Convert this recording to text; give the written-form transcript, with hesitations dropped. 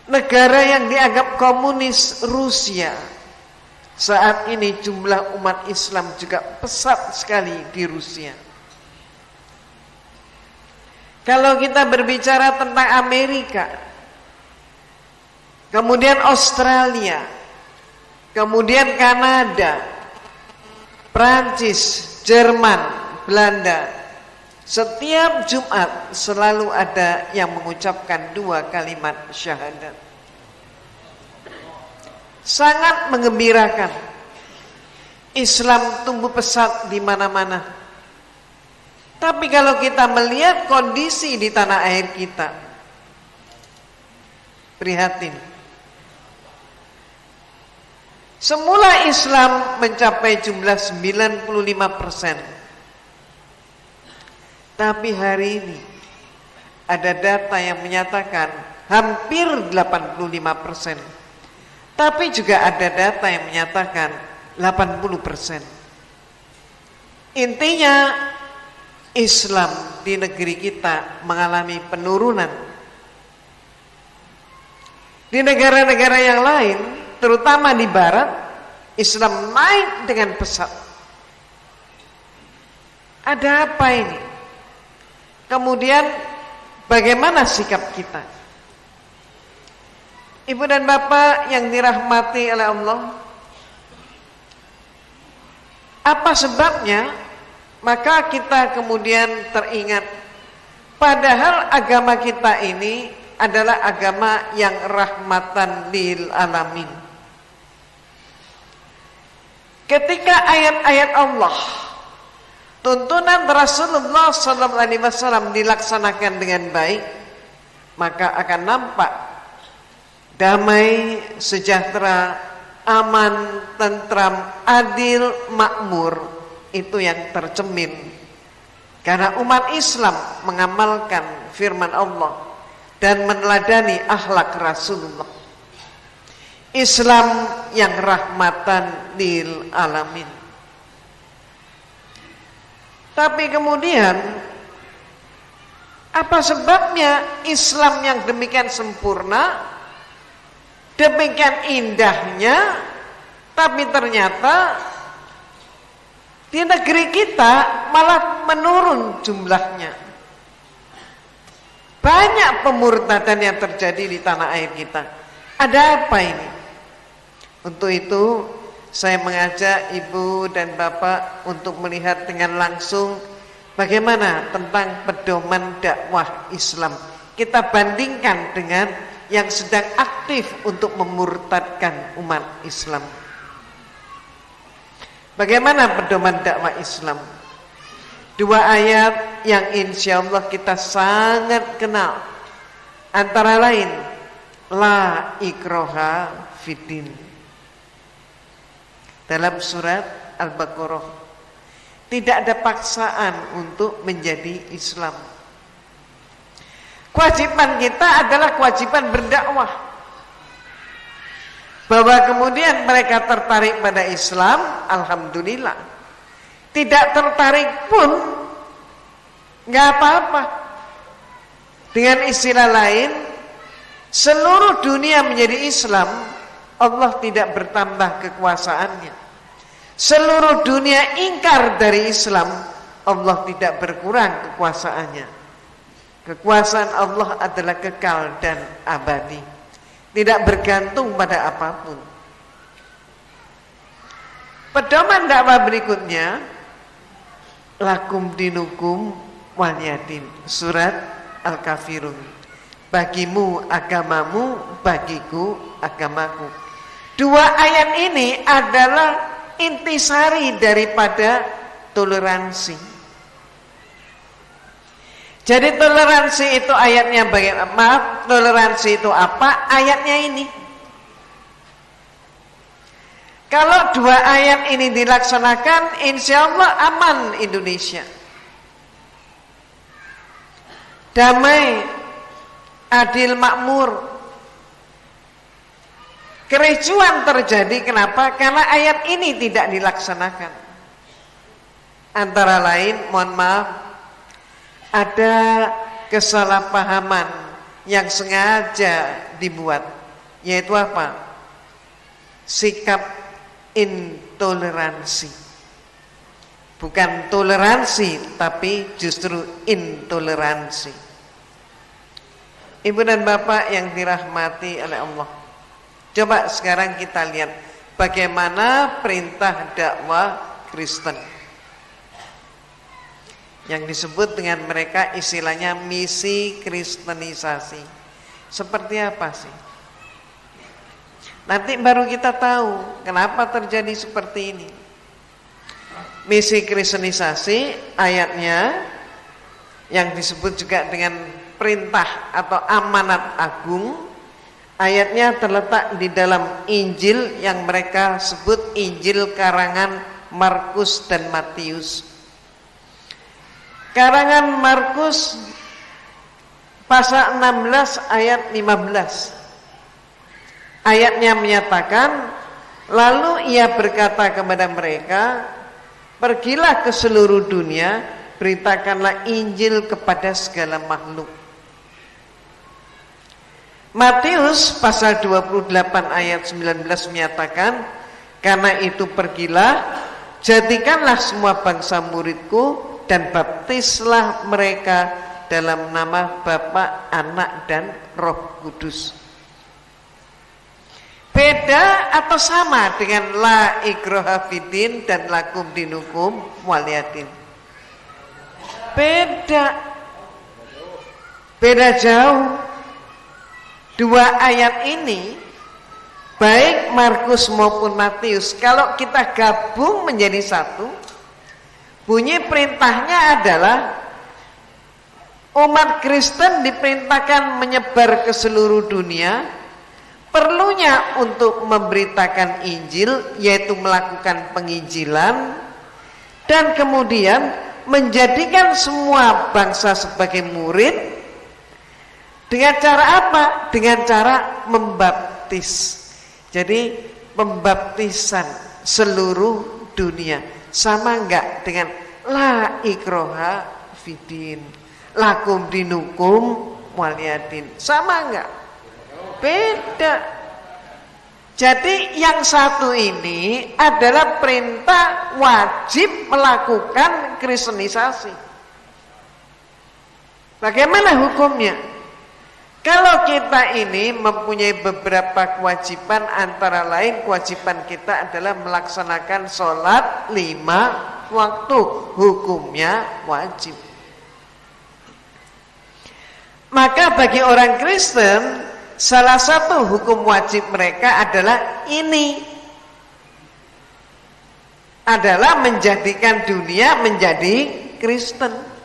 negara yang dianggap komunis Rusia. Saat ini jumlah umat Islam juga pesat sekali di Rusia. Kalau kita berbicara tentang Amerika, kemudian Australia, kemudian Kanada, Prancis, Jerman, Belanda, setiap Jumat selalu ada yang mengucapkan 2 kalimat syahadat. Sangat menggembirakan. Islam tumbuh pesat di mana-mana. Tapi kalau kita melihat kondisi di tanah air kita, prihatin. Semula Islam mencapai jumlah 95%. Tapi hari ini ada data yang menyatakan hampir 85%. Tapi juga ada data yang menyatakan 80%. Intinya Islam di negeri kita mengalami penurunan. Di negara-negara yang lain, terutama di barat, Islam naik dengan pesat. Ada apa ini? Kemudian bagaimana sikap kita? Ibu dan bapak yang dirahmati oleh Allah, apa sebabnya? Maka kita kemudian teringat, padahal agama kita ini adalah agama yang rahmatan lil alamin. Ketika ayat-ayat Allah, tuntunan Rasulullah SAW dilaksanakan dengan baik, maka akan nampak damai, sejahtera, aman, tentram, adil, makmur. Itu yang tercemin karena umat Islam mengamalkan firman Allah dan meneladani akhlak Rasulullah. Islam yang rahmatan lil alamin. Tapi kemudian apa sebabnya Islam yang demikian sempurna, demikian indahnya, tapi ternyata di negeri kita malah menurun jumlahnya? Banyak pemurtadan yang terjadi di tanah air kita. Ada apa ini? Untuk itu saya mengajak ibu dan bapak untuk melihat dengan langsung bagaimana tentang pedoman dakwah Islam. Kita bandingkan dengan yang sedang aktif untuk memurtadkan umat Islam. Bagaimana pedoman dakwah Islam? 2 ayat yang insya Allah kita sangat kenal. Antara lain, la ikroha fiddin. Dalam surat Al-Baqarah, tidak ada paksaan untuk menjadi Islam. Kewajiban kita adalah kewajiban berdakwah. Bahwa kemudian mereka tertarik pada Islam, alhamdulillah. Tidak tertarik pun nggak apa-apa. Dengan istilah lain, seluruh dunia menjadi Islam, Allah tidak bertambah kekuasaannya. Seluruh dunia ingkar dari Islam, Allah tidak berkurang kekuasaannya. Kekuasaan Allah adalah kekal dan abadi, tidak bergantung pada apapun. Pedoman dakwah berikutnya, lakum dinukum waliyadin, surat Al-Kafirun. Bagimu agamamu, bagiku agamaku. 2 ayat ini adalah intisari daripada toleransi. Jadi toleransi itu ayatnya bagaimana? Maaf, toleransi itu apa? Ayatnya ini. Kalau 2 ayat ini dilaksanakan, insya Allah aman Indonesia. Damai, adil, makmur. Kericuan terjadi, kenapa? Karena ayat ini tidak dilaksanakan. Antara lain, mohon maaf, ada kesalahpahaman yang sengaja dibuat, yaitu apa? Sikap intoleransi. Bukan toleransi, tapi justru intoleransi. Ibu dan bapak yang dirahmati oleh Allah, coba sekarang kita lihat bagaimana perintah dakwah Kristen yang disebut dengan mereka istilahnya misi kristenisasi. Seperti apa sih? Nanti baru kita tahu kenapa terjadi seperti ini. Misi kristenisasi ayatnya yang disebut juga dengan perintah atau amanat agung, ayatnya terletak di dalam Injil yang mereka sebut Injil karangan Markus dan Matius. Karangan Markus pasal 16 ayat 15. Ayatnya menyatakan, lalu ia berkata kepada mereka, pergilah ke seluruh dunia, beritakanlah Injil kepada segala makhluk. Matius pasal 28 ayat 19 menyatakan, karena itu pergilah, jadikanlah semua bangsa muridku, dan baptislah mereka dalam nama Bapa, Anak, dan Roh Kudus. Beda atau sama dengan la ikraha fiddin dan lakum dinukum waliyatin? Beda jauh. Dua ayat ini, baik Markus maupun Matius, kalau kita gabung menjadi satu, bunyi perintahnya adalah umat Kristen diperintahkan menyebar ke seluruh dunia. Perlunya untuk memberitakan Injil, yaitu melakukan penginjilan, dan kemudian menjadikan semua bangsa sebagai murid. Dengan cara apa? Dengan cara membaptis. Jadi pembaptisan seluruh dunia. Sama enggak dengan la ikraha fiddin, lakum dinukum waliyadin? Sama enggak? Beda. Jadi yang satu ini adalah perintah wajib melakukan kristenisasi. Bagaimana hukumnya? Kalau kita ini mempunyai beberapa kewajiban, antara lain kewajiban kita adalah melaksanakan sholat 5 waktu, hukumnya wajib. Maka bagi orang Kristen, salah satu hukum wajib mereka adalah ini, adalah menjadikan dunia menjadi Kristen.